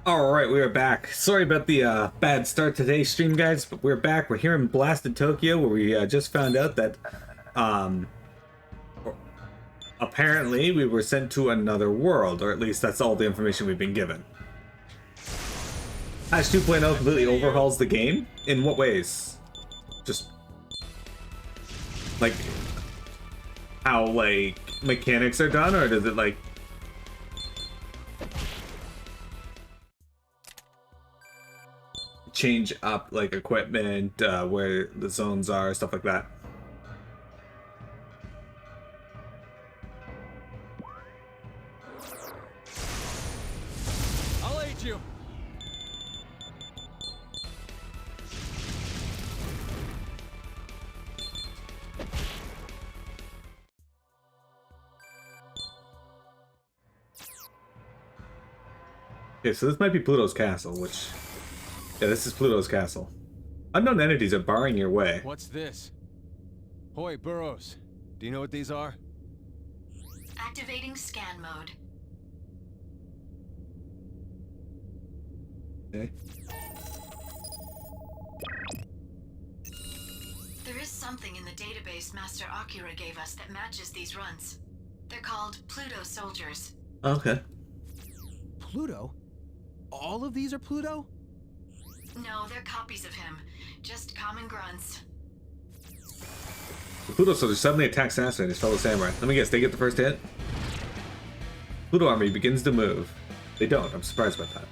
Alright, we are back. Sorry about the bad start to today's stream, guys, but we're back. We're here in Blasted Tokyo, where we just found out that, um, apparently we were sent to another world, or at least that's all the information we've been given. Patch 2.0 completely overhauls the game? In what ways? Just, like, how, like, mechanics are done, or does it, like, change up like equipment, where the zones are, stuff like that? I'll aid you. Okay, so this might be Pluto's castle, which... Yeah, this is Pluto's castle. Unknown entities are barring your way. What's this? Hoi, Burrows. Do you know what these are? Activating scan mode. Okay. There is something in the database Master Akira gave us that matches these runs. They're called Pluto soldiers. Okay. Pluto? All of these are Pluto? No, they're copies of him. Just common grunts. The Pluto soldiers suddenly attack Sasuke and his fellow samurai. Let me guess, they get the first hit? Pluto army begins to move. They don't. I'm surprised about that.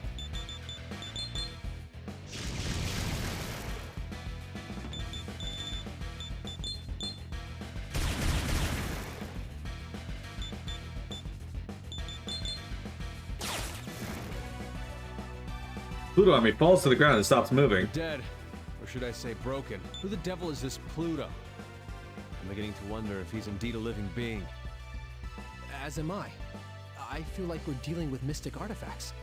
Pluto army falls to the ground and stops moving. Dead. Or should I say broken? Who the devil is this Pluto? I'm beginning to wonder if he's indeed a living being. As am I. I feel like we're dealing with mystic artifacts.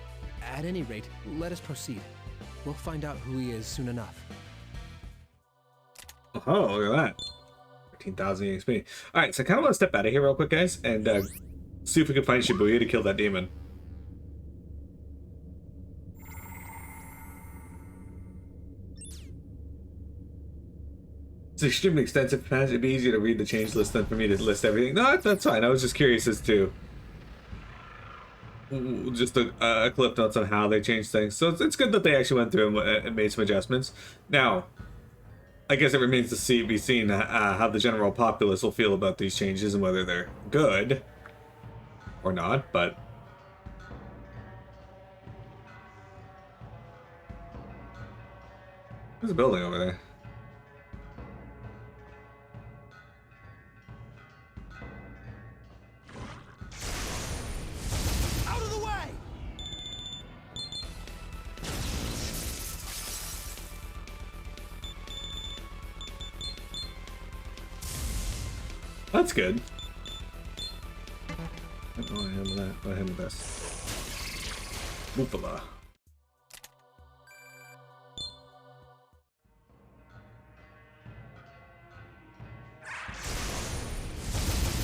At any rate, let us proceed. We'll find out who he is soon enough. Oh, look at that. 13,000 EXP. Alright, so I kind of want to step out of here real quick, guys, and see if we can find Shibuya to kill that demon. It's extremely extensive patch. It'd be easier to read the change list than for me to list everything. No, that's fine. I was just curious as to just a clip notes on how they changed things. So it's good that they actually went through and made some adjustments. Now, I guess it remains to be seen how the general populace will feel about these changes and whether they're good or not, but... There's a building over there. Out of the way! That's good. Oh, I handle that. I handle this. Bufala.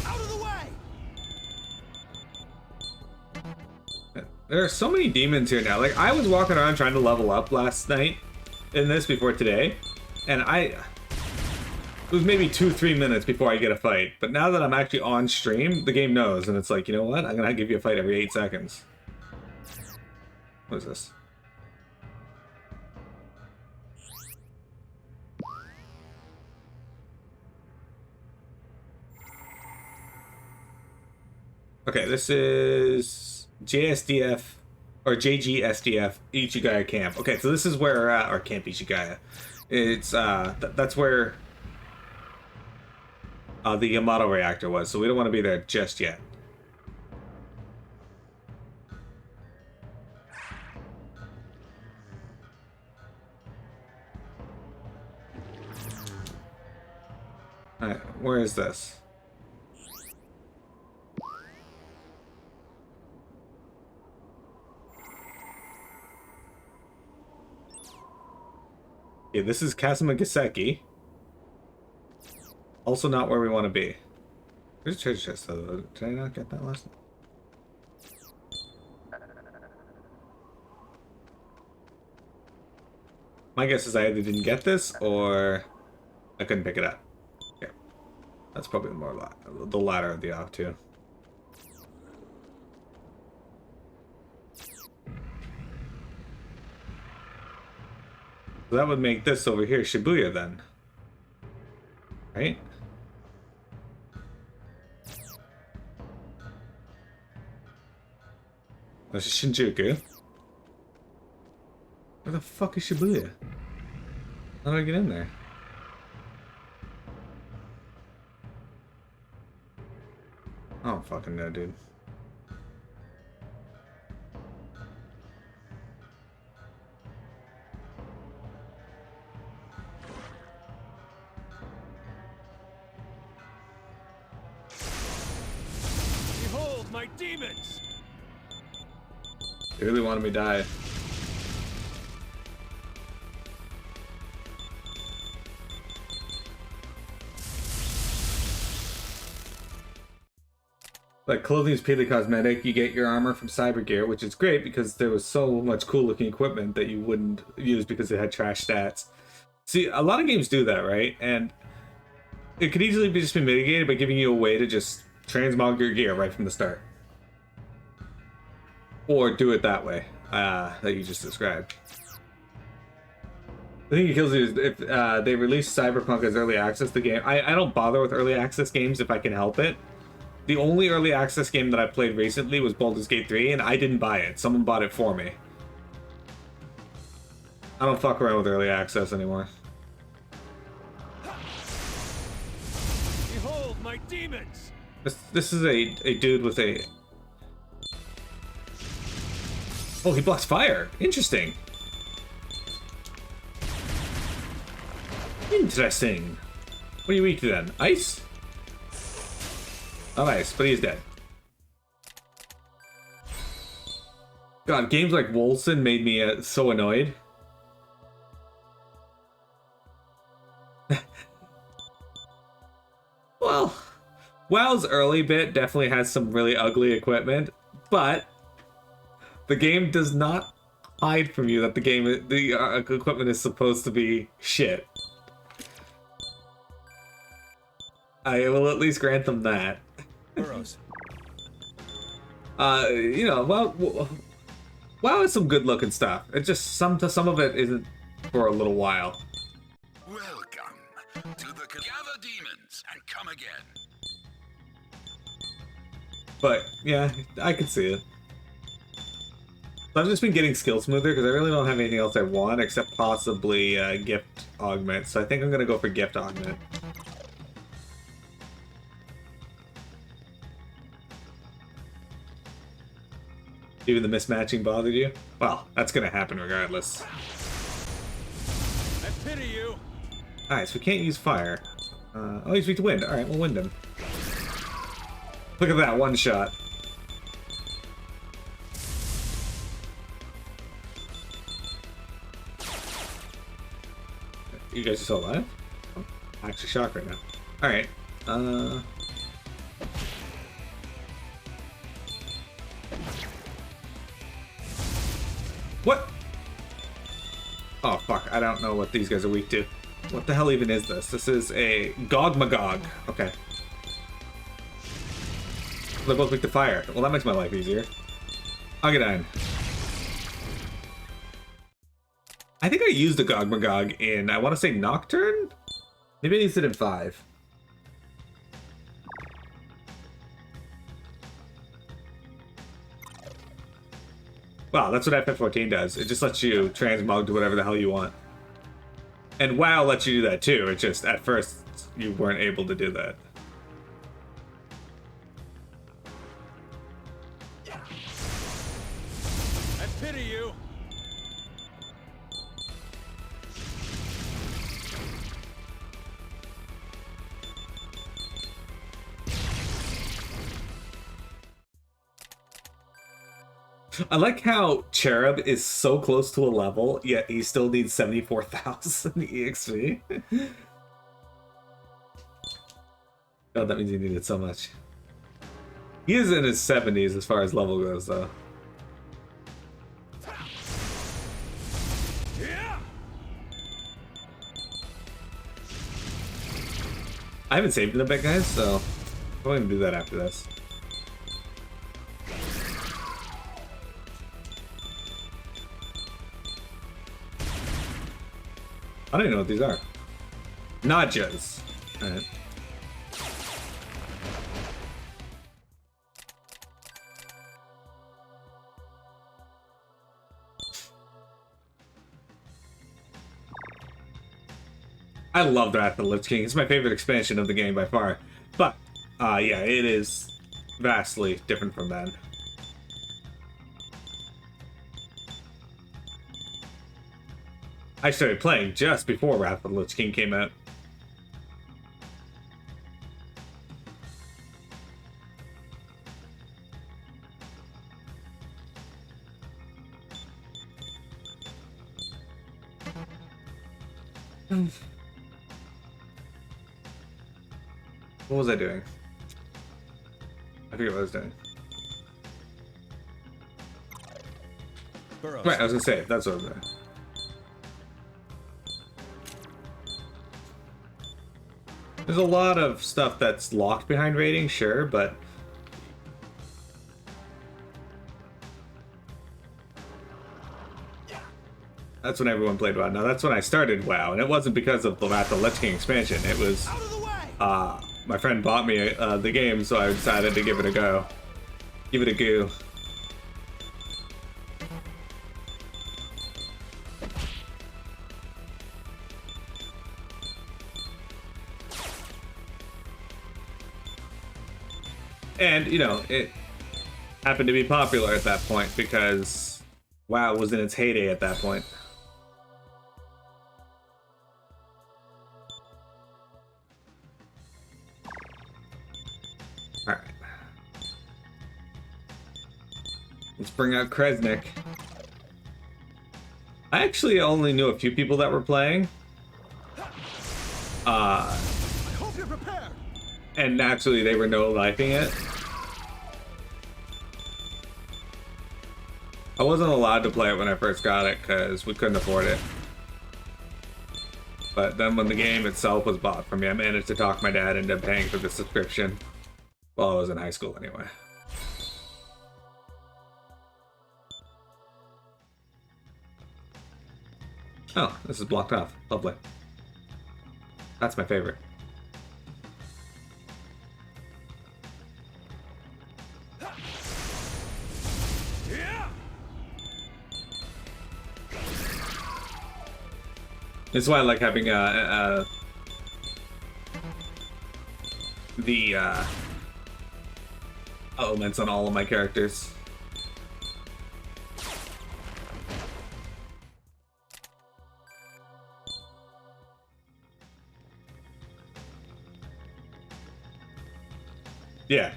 Out of the way! There are so many demons here now. Like, I was walking around trying to level up last night in this before today, and it was maybe 2-3 minutes before I get a fight. But now that I'm actually on stream, the game knows, and it's like, you know what? I'm gonna give you a fight every 8 seconds. What is this? Okay, this is JSDF or JGSDF Ichigaya Camp. Okay, so this is where or Camp Ichigaya. It's that's where the Yamato reactor was, so we don't want to be there just yet. Alright, where is this? Yeah, this is Kasumigaseki. Also not where we want to be. There's a treasure chest though. Did I not get that last time? My guess is I either didn't get this or I couldn't pick it up. Okay. That's probably the latter of the off two. So that would make this over here Shibuya then. Right? This is Shinjuku. Where the fuck is Shibuya? How do I get in there? I don't fucking know, dude. Behold my demons! They really wanted me to die. Like, clothing is purely cosmetic. You get your armor from Cyber Gear, which is great because there was so much cool looking equipment that you wouldn't use because it had trash stats. See, a lot of games do that, right? And it could easily be just be mitigated by giving you a way to just transmog your gear right from the start. Or do it that way, that you just described. The thing that kills you is if they release Cyberpunk as early access, the game... I don't bother with early access games if I can help it. The only early access game that I played recently was Baldur's Gate 3, and I didn't buy it. Someone bought it for me. I don't fuck around with early access anymore. Behold my demons! This is a dude with a... Oh, he blocks fire. Interesting. Interesting. What are you weak to then? Ice? Oh, ice, but he's dead. God, games like Wolcen made me so annoyed. Well, WoW's early bit definitely has some really ugly equipment, but the game does not hide from you that the equipment is supposed to be shit. I will at least grant them that. Burrows. You know, WoW has some good looking stuff. It's just some of it isn't for a little while. Welcome to the Gather Demons and come again. But yeah, I can see it. So I've just been getting skill smoother because I really don't have anything else I want except possibly gift augment. So I think I'm gonna go for gift augment. Even the mismatching bothered you? Well, that's gonna happen regardless. I pity you! Alright, so we can't use fire. Oh, he's weak to wind. Alright, we'll wind him. Look at that, one shot. You guys are still alive? I'm actually shocked right now. Alright, What? Oh, fuck. I don't know what these guys are weak to. What the hell even is this? This is a Gog-Magog. Okay. They're both weak to fire. Well, that makes my life easier. Agadine. I think I used the Gog-Magog in, I want to say Nocturne? Maybe I used it in 5. Wow, that's what FF14 does. It just lets you transmog to whatever the hell you want. And WoW lets you do that too. It just, at first, you weren't able to do that. I pity you! I like how Cherub is so close to a level, yet he still needs 74,000 EXP. God, that means he needed so much. He is in his 70s as far as level goes, though. Yeah! I haven't saved in a bit, guys, so I'm going to do that after this. I don't even know what these are. Najas. Alright. I love the Wrath of the Lich King. It's my favorite expansion of the game by far. But, yeah, it is vastly different from that. I started playing just before Wrath of the Lich King came out. What was I doing? I forget what I was doing. Burrows. Right, I was gonna say, that's what I was doing. There's a lot of stuff that's locked behind raiding, sure, but that's when everyone played WoW. Now that's when I started WoW, and it wasn't because of the Wrath of the Lich King expansion. It was my friend bought me the game, so I decided to give it a go. Give it a go. And, you know, it happened to be popular at that point because WoW was in its heyday at that point. Alright. Let's bring out Kresnik. I actually only knew a few people that were playing. I hope you're prepared. And naturally they were no-lifing it. I wasn't allowed to play it when I first got it because we couldn't afford it. But then when the game itself was bought for me, I managed to talk my dad into paying for the subscription. Well, I was in high school anyway. Oh, this is blocked off. Lovely. That's my favorite. This is why I like having the elements on all of my characters. Yeah.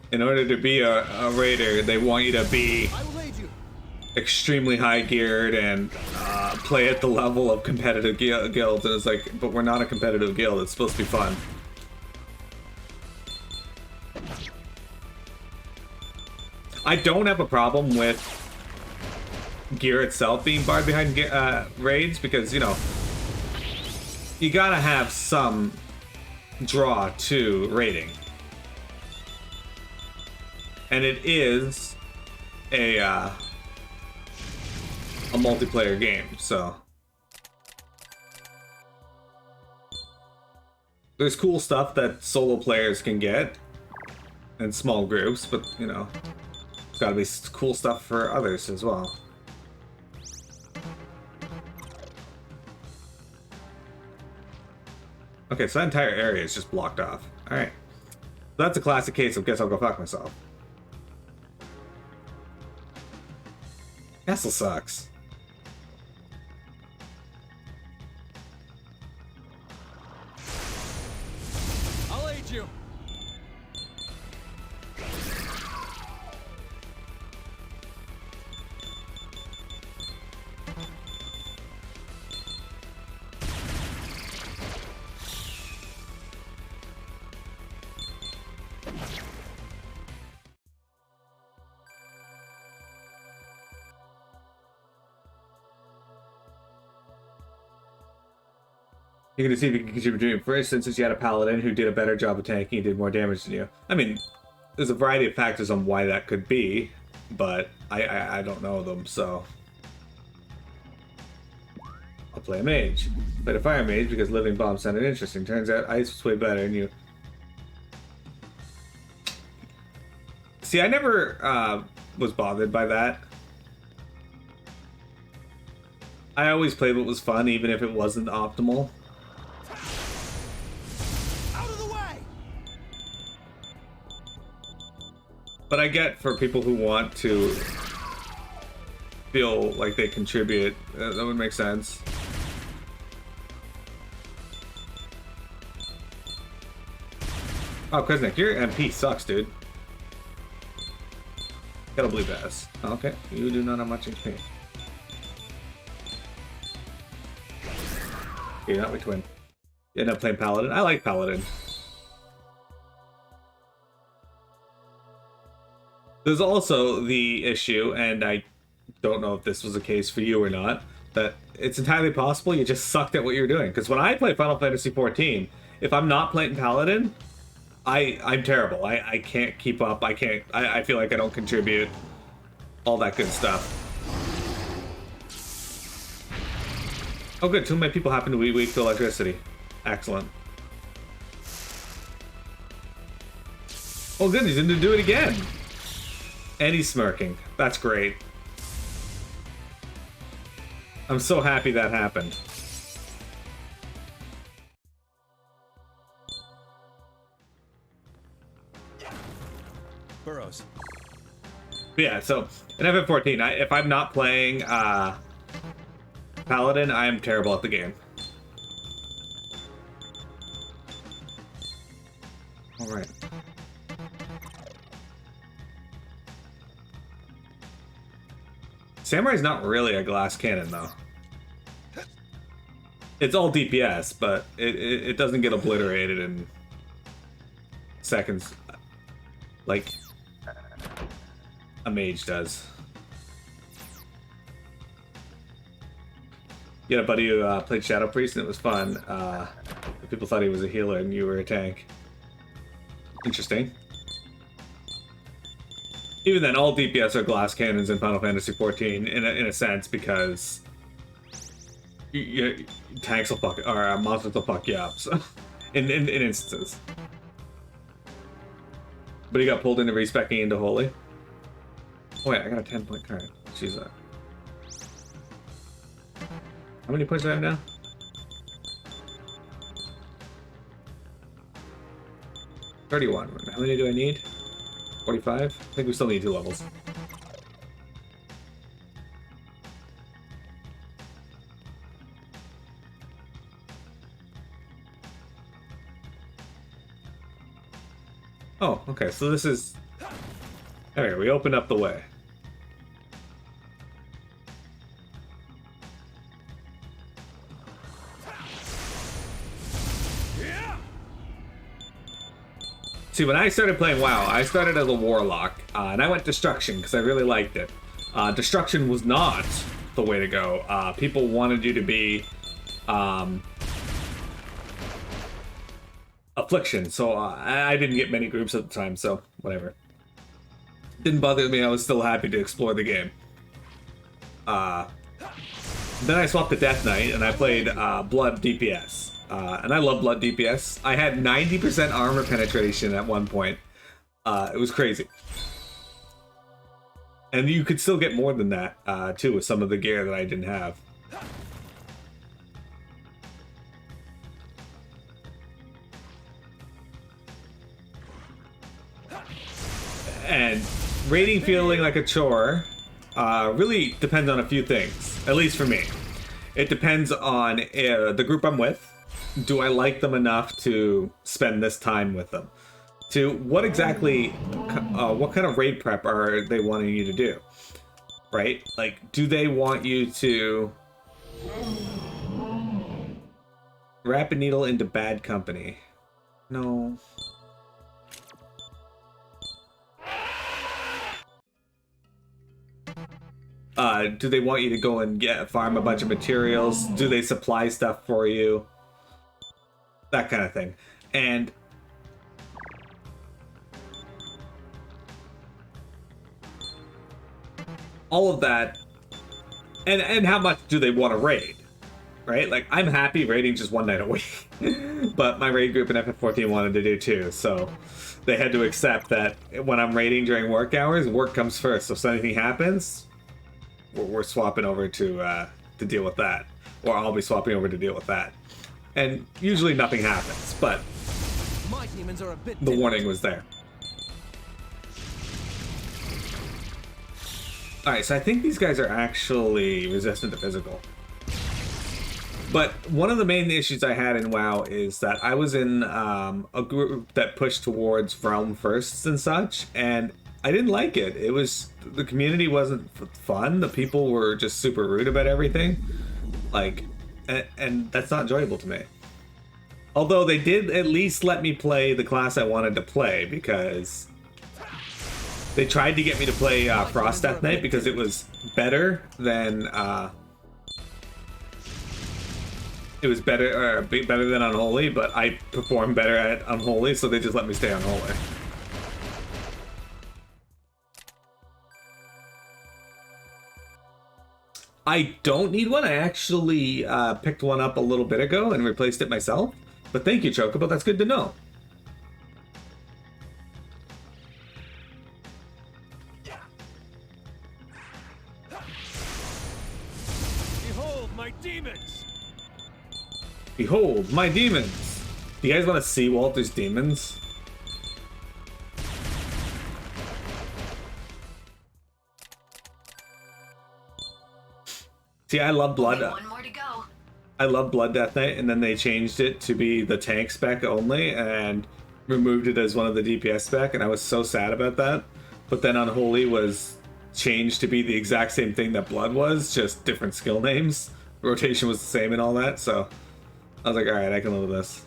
In order to be a raider, they want you to be extremely high geared and play at the level of competitive guilds. And it's like, but we're not a competitive guild. It's supposed to be fun. I don't have a problem with gear itself being barred behind raids because, you know, you gotta have some draw to raiding. And it is a multiplayer game, so there's cool stuff that solo players can get in small groups, but you know, there's gotta be cool stuff for others as well. Okay, so that entire area is just blocked off. Alright. That's a classic case of guess I'll go fuck myself. Castle sucks. I'll aid you. You're gonna see if you can contribute. For instance, since you had a paladin who did a better job of tanking and did more damage than you. I mean, there's a variety of factors on why that could be, but I don't know them, so I'll play a mage. Played a fire mage because living bomb sounded interesting. Turns out ice was way better than you. See, I never was bothered by that. I always played what was fun, even if it wasn't optimal. Out of the way! But I get for people who want to feel like they contribute, that would make sense. Oh, Kresnik, your MP sucks, dude. Gotta believe that. Okay, you do not have much HP. You're not my twin. You end up playing Paladin. I like Paladin. There's also the issue, and I don't know if this was the case for you or not, that it's entirely possible you just sucked at what you're doing. Because when I play Final Fantasy XIV, if I'm not playing Paladin, I'm terrible. I can't keep up. I feel like I don't contribute. All that good stuff. Oh good, 2 of my people happen to be weak to electricity. Excellent. Oh good, he's going to do it again. And he's smirking. That's great. I'm so happy that happened. Burrows. Yeah, so in FF14, if I'm not playing Paladin, I am terrible at the game. Alright. Samurai's not really a glass cannon, though. It's all DPS, but it doesn't get obliterated in seconds like a mage does. You had a buddy who played Shadow Priest and it was fun. People thought he was a healer and you were a tank. Interesting. Even then, all DPS are glass cannons in Final Fantasy XIV in a sense because tanks will fuck or monsters will fuck you up. So in instances. But he got pulled into respecking into Holy. Oh wait, I got a 10-point card. She's a. How many points do I have now? 31. How many do I need? 45? I think we still need 2 levels. Oh, okay, so this is... There, we opened up the way. See, when I started playing WoW, I started as a Warlock, and I went Destruction because I really liked it. Destruction was not the way to go. People wanted you to be Affliction, so I didn't get many groups at the time, so whatever. Didn't bother me, I was still happy to explore the game. Then I swapped to Death Knight, and I played Blood DPS. And I love Blood DPS. I had 90% armor penetration at one point. It was crazy. And you could still get more than that, too, with some of the gear that I didn't have. And raiding feeling like a chore really depends on a few things, at least for me. It depends on the group I'm with. Do I like them enough to spend this time with them? To what exactly, what kind of raid prep are they wanting you to do? Right? Like, do they want you to wrap a needle into bad company? No. Do they want you to go and farm a bunch of materials? Do they supply stuff for you? that kind of thing. And all of that, and how much do they want to raid, right? Like, I'm happy raiding just one night a week, but my raid group in FF14 wanted to do too, so they had to accept that when I'm raiding during work hours, work comes first. So if anything happens, we're swapping over to deal with that, or I'll be swapping over to deal with that. And usually nothing happens, but My demons are a bit the warning was there. Alright, so I think these guys are actually resistant to physical. But one of the main issues I had in WoW is that I was in a group that pushed towards realm firsts and such, and I didn't like it. It was, the community wasn't fun. The people were just super rude about everything. Like, and that's not enjoyable to me. Although they did at least let me play the class I wanted to play, because they tried to get me to play Frost Death Knight because it was better than better than Unholy, but I performed better at Unholy, so they just let me stay Unholy. I don't need one. I actually picked one up a little bit ago and replaced it myself. But thank you, Chocobo. That's good to know. Behold my demons! Behold, my demons! Do you guys want to see Walter's demons? See, I love Blood. Only one more to go. I love Blood Death Knight, and then they changed it to be the tank spec only and removed it as one of the DPS spec, and I was so sad about that. But then Unholy was changed to be the exact same thing that Blood was, just different skill names. Rotation was the same and all that, so I was like, alright, I can live with this.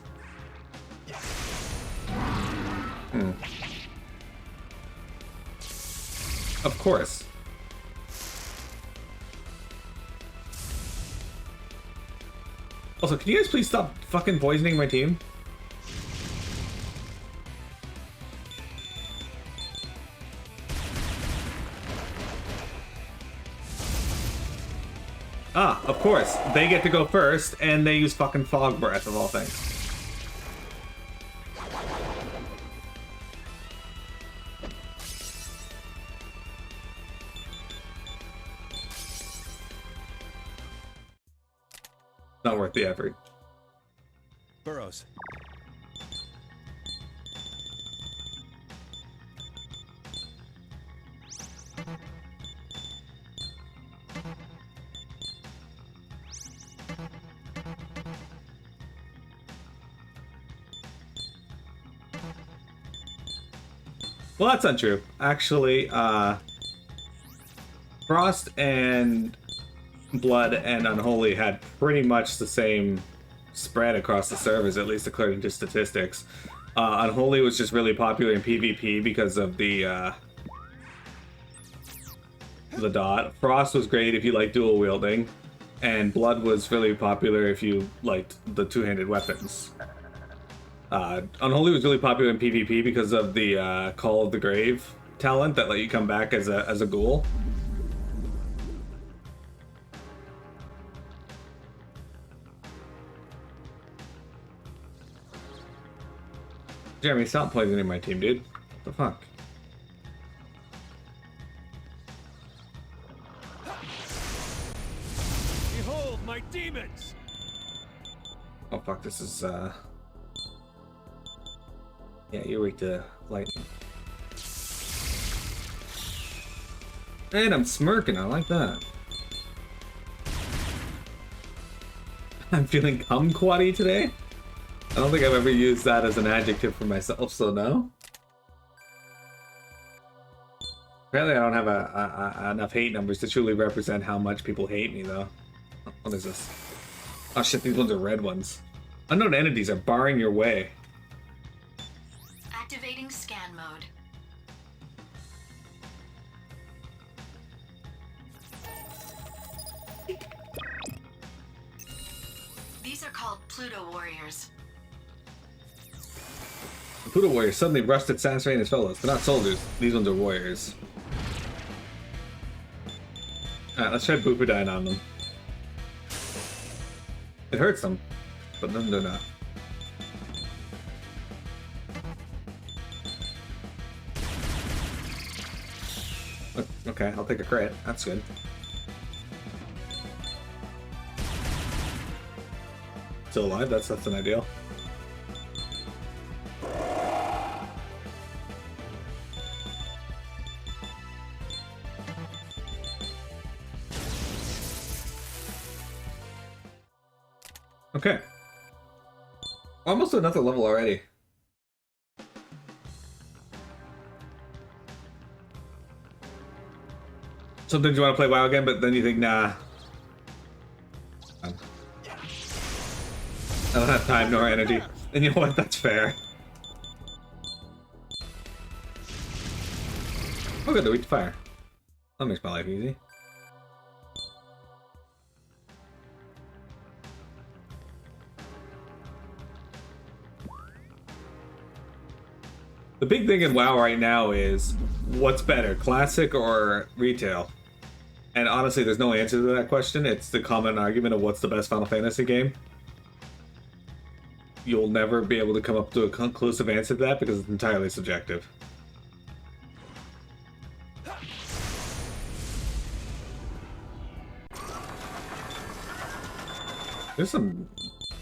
Of course. Also, can you guys please stop fucking poisoning my team? Ah, of course. They get to go first, and they use fucking Fog Breath of all things. Not worth the effort. Burrows. Well, that's untrue. Actually, Frost and Blood and Unholy had pretty much the same spread across the servers, at least according to statistics. Unholy was just really popular in PvP because of the dot. Frost was great if you like dual wielding, and Blood was really popular if you liked the two-handed weapons. Unholy was really popular in PvP because of the Call of the Grave talent that let you come back as a ghoul. Jeremy, stop poisoning my team, dude. What the fuck? Behold my demons! Oh fuck, this is yeah, you're weak to lightning. And I'm smirking, I like that. I'm feeling kumquatty today? I don't think I've ever used that as an adjective for myself, so no. Apparently I don't have enough hate numbers to truly represent how much people hate me, though. What is this? Oh shit, these ones are red ones. Unknown entities are barring your way. Activating scan mode. These are called Pluto warriors. Pluto warriors suddenly rushed at Sansray and his fellows. They're not soldiers. These ones are warriors. Alright, let's try Bupudine on them. It hurts them, but then they're not. Okay, I'll take a crit. That's good. Still alive? That's an ideal. Okay. Almost another level already. Sometimes you want to play WoW again, but then you think, nah. I don't have time nor energy. And you know what? That's fair. Oh good, they're weak to fire. That makes my life easy. The big thing in WoW right now is, what's better, classic or retail? And honestly, there's no answer to that question. It's the common argument of what's the best Final Fantasy game. You'll never be able to come up to a conclusive answer to that because it's entirely subjective. There's some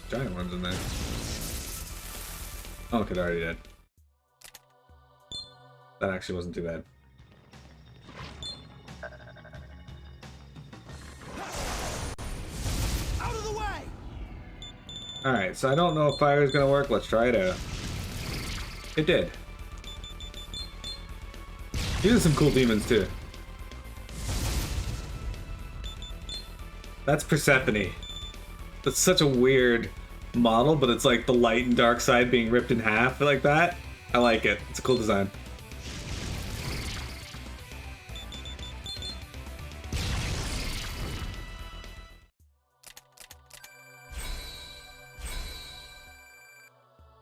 giant ones in there. Oh, okay, they're already dead. That actually wasn't too bad. Out of the way! Alright, so I don't know if fire is gonna work. Let's try it out. It did. These are some cool demons too. That's Persephone. That's such a weird model, but it's like the light and dark side being ripped in half like that. I like it. It's a cool design.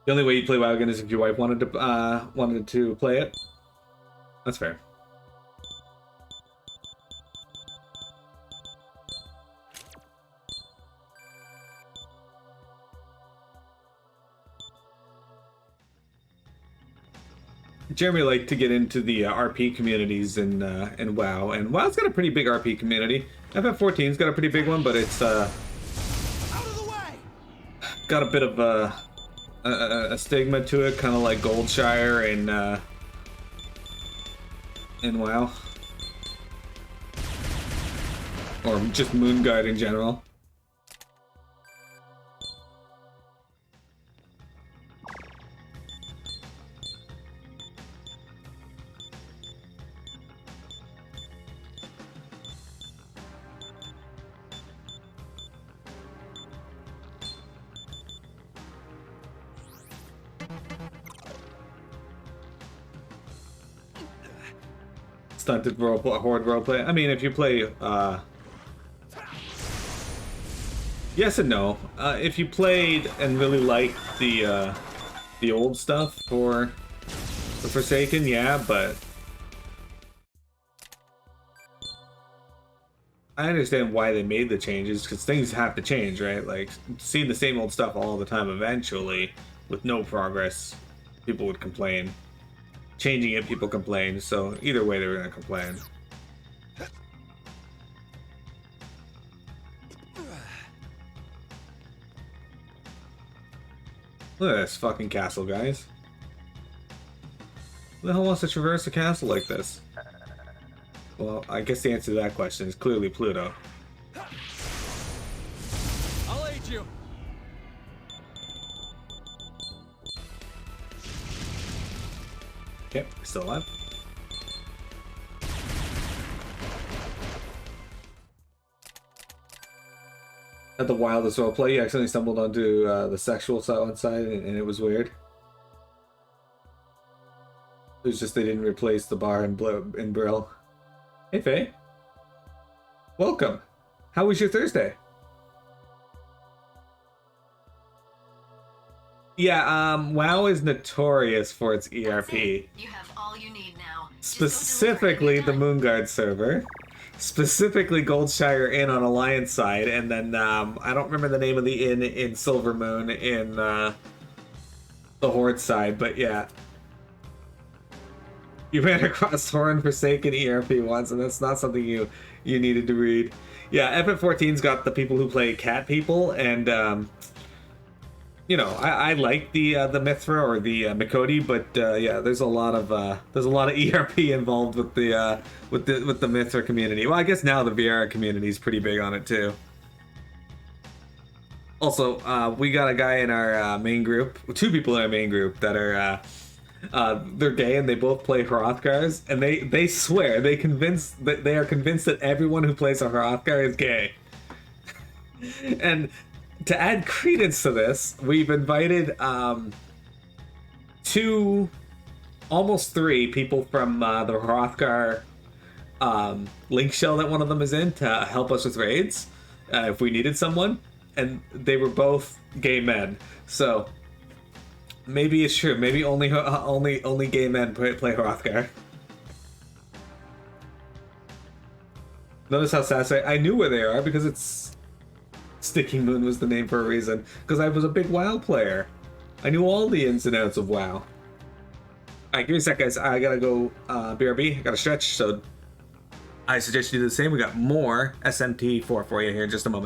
The only way you play WoW again is if your wife wanted to play it. That's fair. Jeremy liked to get into the RP communities in WoW, and WoW's got a pretty big RP community. FF14's got a pretty big one, but it's Out of the way! got a bit of a stigma to it, kind of like Goldshire in WoW, or just Moonguard in general. Stunted horde roleplay. I mean, if you play, yes and no. If you played and really liked the old stuff for the Forsaken, yeah, but I understand why they made the changes, because things have to change, right? Like, seeing the same old stuff all the time eventually, with no progress, people would complain. Changing it, people complain, so either way they were gonna complain. Look at this fucking castle, guys. Who the hell wants to traverse a castle like this? Well, I guess the answer to that question is clearly Pluto. I'll aid you. Okay, still alive. At the wildest roleplay, you accidentally stumbled onto the sexual side, and it was weird. It was just they didn't replace the bar and Brill. Hey, Faye. Welcome. How was your Thursday? Yeah, WoW is notorious for its That's ERP. it. You have all you need now. Just go deliver and Specifically you're the done. Moonguard server. Specifically Goldshire Inn on Alliance side, and then I don't remember the name of the inn in Silvermoon in the Horde side, but yeah. You ran across Horn Forsaken ERP once, and that's not something you needed to read. Yeah, FF14's got the people who play cat people, and you know, I like the Mithra or the Mikoti, but yeah, there's a lot of ERP involved with the Mithra community. Well, I guess now the Viera community is pretty big on it too. Also, we got a guy in our main group, two people in our main group that are they're gay and they both play Hrothgars, and they swear they are convinced that everyone who plays a Hrothgar is gay. And to add credence to this, we've invited two, almost three people from the Hrothgar link shell that one of them is in to help us with raids if we needed someone, and they were both gay men. So maybe it's true. Maybe only gay men play Hrothgar. Notice how Sassy, I knew where they are because it's Sticky Moon was the name for a reason, because I was a big WoW player. I knew all the ins and outs of WoW. Alright, give me a sec, guys. I gotta go BRB. I gotta stretch, so I suggest you do the same. We got more SMT4 for you here in just a moment.